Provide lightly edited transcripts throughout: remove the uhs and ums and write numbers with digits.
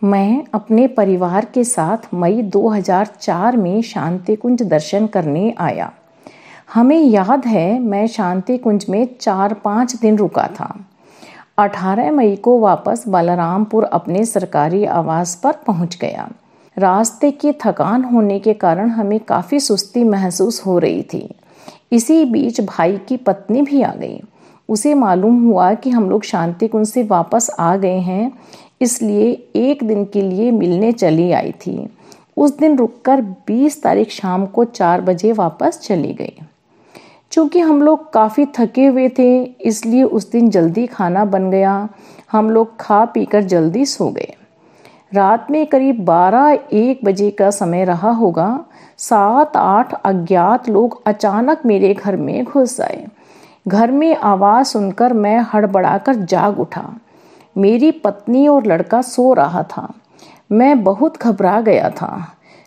मैं अपने परिवार के साथ मई 2004 में शांति कुंज दर्शन करने आया। हमें याद है मैं शांति कुंज में 4-5 दिन रुका था। 18 मई को वापस बलरामपुर अपने सरकारी आवास पर पहुंच गया। रास्ते की थकान होने के कारण हमें काफ़ी सुस्ती महसूस हो रही थी। इसी बीच भाई की पत्नी भी आ गई। उसे मालूम हुआ कि हम लोग शांति कुंज से वापस आ गए हैं, इसलिए एक दिन के लिए मिलने चली आई थी। उस दिन रुककर 20 तारीख शाम को 4 बजे वापस चली गई। चूँकि हम लोग काफ़ी थके हुए थे, इसलिए उस दिन जल्दी खाना बन गया। हम लोग खा पीकर जल्दी सो गए। रात में करीब 12-1 बजे का समय रहा होगा। 7-8 अज्ञात लोग अचानक मेरे घर में घुस आए। घर में आवाज़ सुनकर मैं हड़बड़ाकर जाग उठा। मेरी पत्नी और लड़का सो रहा था। मैं बहुत घबरा गया था।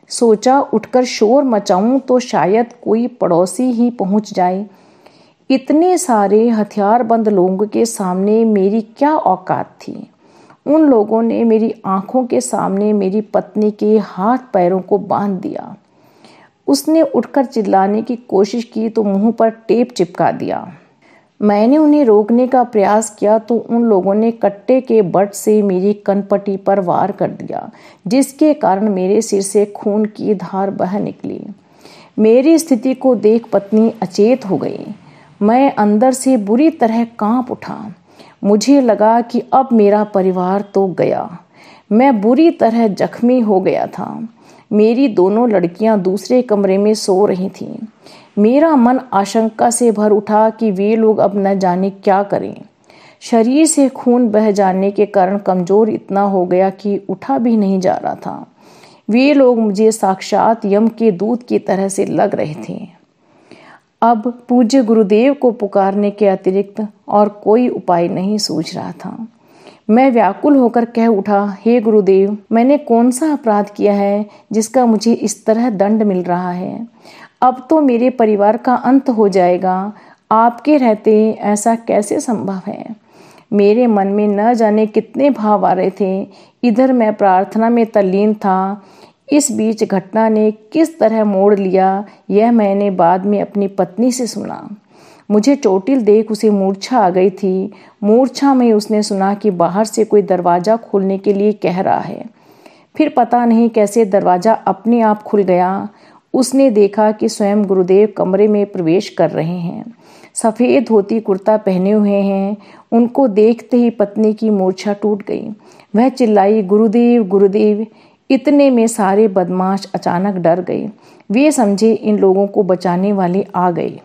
सोचा उठकर शोर मचाऊं तो शायद कोई पड़ोसी ही पहुंच जाए। इतने सारे हथियारबंद लोगों के सामने मेरी क्या औकात थी। उन लोगों ने मेरी आंखों के सामने मेरी पत्नी के हाथ पैरों को बांध दिया। उसने उठकर चिल्लाने की कोशिश की तो मुंह पर टेप चिपका दिया। मैंने उन्हें रोकने का प्रयास किया तो उन लोगों ने कट्टे के बट से मेरी कनपट्टी पर वार कर दिया, जिसके कारण मेरे सिर से खून की धार बह निकली। मेरी स्थिति को देख पत्नी अचेत हो गई। मैं अंदर से बुरी तरह कांप उठा। मुझे लगा कि अब मेरा परिवार तो गया। मैं बुरी तरह जख्मी हो गया था। मेरी दोनों लड़कियां दूसरे कमरे में सो रही थीं। मेरा मन आशंका से भर उठा कि वे लोग अब न जाने क्या करें। शरीर से खून बह जाने के कारण कमजोर इतना हो गया कि उठा भी नहीं जा रहा था। वे लोग मुझे साक्षात यम के दूत की तरह से लग रहे थे। अब पूज्य गुरुदेव को पुकारने के अतिरिक्त और कोई उपाय नहीं सूझ रहा था। मैं व्याकुल होकर कह उठा, हे गुरुदेव, मैंने कौन सा अपराध किया है जिसका मुझे इस तरह दंड मिल रहा है। अब तो मेरे परिवार का अंत हो जाएगा। आपके रहते ऐसा कैसे संभव है। मेरे मन में न जाने कितने भाव आ रहे थे। इधर मैं प्रार्थना में तल्लीन था। इस बीच घटना ने किस तरह मोड़ लिया यह मैंने बाद में अपनी पत्नी से सुना। मुझे चोटिल देख उसे मूर्छा आ गई थी। मूर्छा में उसने सुना कि बाहर से कोई दरवाज़ा खोलने के लिए कह रहा है। फिर पता नहीं कैसे दरवाज़ा अपने आप खुल गया। उसने देखा कि स्वयं गुरुदेव कमरे में प्रवेश कर रहे हैं। सफ़ेद धोती कुर्ता पहने हुए हैं। उनको देखते ही पत्नी की मूर्छा टूट गई। वह चिल्लाई, गुरुदेव गुरुदेव। इतने में सारे बदमाश अचानक डर गए। वे समझे इन लोगों को बचाने वाले आ गए।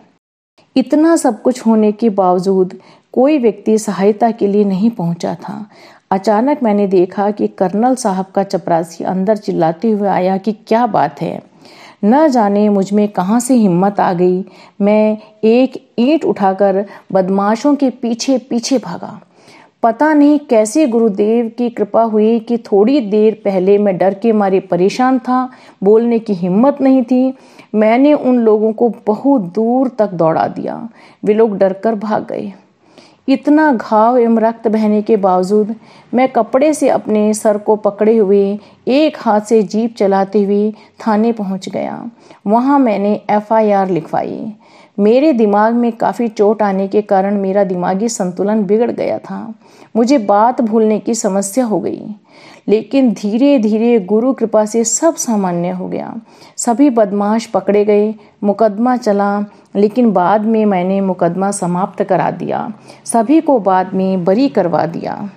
इतना सब कुछ होने के बावजूद कोई व्यक्ति सहायता के लिए नहीं पहुंचा था। अचानक मैंने देखा कि कर्नल साहब का चपरासी अंदर चिल्लाते हुए आया कि क्या बात है। न जाने मुझ में कहां से हिम्मत आ गई। मैं एक ईंट उठाकर बदमाशों के पीछे पीछे भागा। पता नहीं कैसे गुरुदेव की कृपा हुई कि थोड़ी देर पहले मैं डर के मारे परेशान था, बोलने की हिम्मत नहीं थी। मैंने उन लोगों को बहुत दूर तक दौड़ा दिया। वे लोग डरकर भाग गए। इतना घाव एवं रक्त बहने के बावजूद मैं कपड़े से अपने सर को पकड़े हुए एक हाथ से जीप चलाते हुए थाने पहुंच गया। वहां मैंने FIR लिखवाई। मेरे दिमाग में काफ़ी चोट आने के कारण मेरा दिमागी संतुलन बिगड़ गया था। मुझे बात भूलने की समस्या हो गई। लेकिन धीरे धीरे गुरु कृपा से सब सामान्य हो गया। सभी बदमाश पकड़े गए। मुकदमा चला, लेकिन बाद में मैंने मुकदमा समाप्त करा दिया। सभी को बाद में बरी करवा दिया।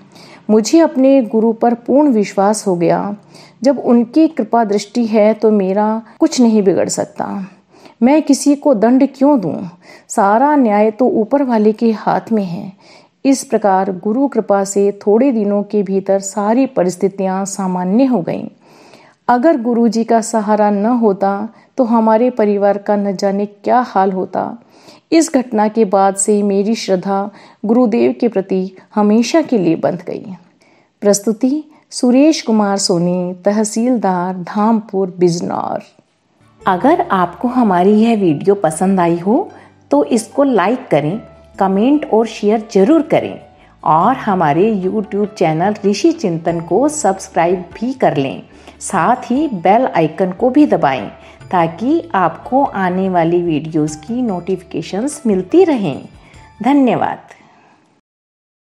मुझे अपने गुरु पर पूर्ण विश्वास हो गया। जब उनकी कृपा दृष्टि है तो मेरा कुछ नहीं बिगड़ सकता। मैं किसी को दंड क्यों दूं? सारा न्याय तो ऊपर वाले के हाथ में है। इस प्रकार गुरु कृपा से थोड़े दिनों के भीतर सारी परिस्थितियां सामान्य हो गईं। अगर गुरु जी का सहारा न होता तो हमारे परिवार का न जाने क्या हाल होता। इस घटना के बाद से मेरी श्रद्धा गुरुदेव के प्रति हमेशा के लिए बंध गई। प्रस्तुति सुरेश कुमार सोनी, तहसीलदार, धामपुर, बिजनौर। अगर आपको हमारी यह वीडियो पसंद आई हो तो इसको लाइक करें, कमेंट और शेयर जरूर करें और हमारे YouTube चैनल ऋषि चिंतन को सब्सक्राइब भी कर लें। साथ ही बेल आइकन को भी दबाएं ताकि आपको आने वाली वीडियोस की नोटिफिकेशंस मिलती रहें। धन्यवाद।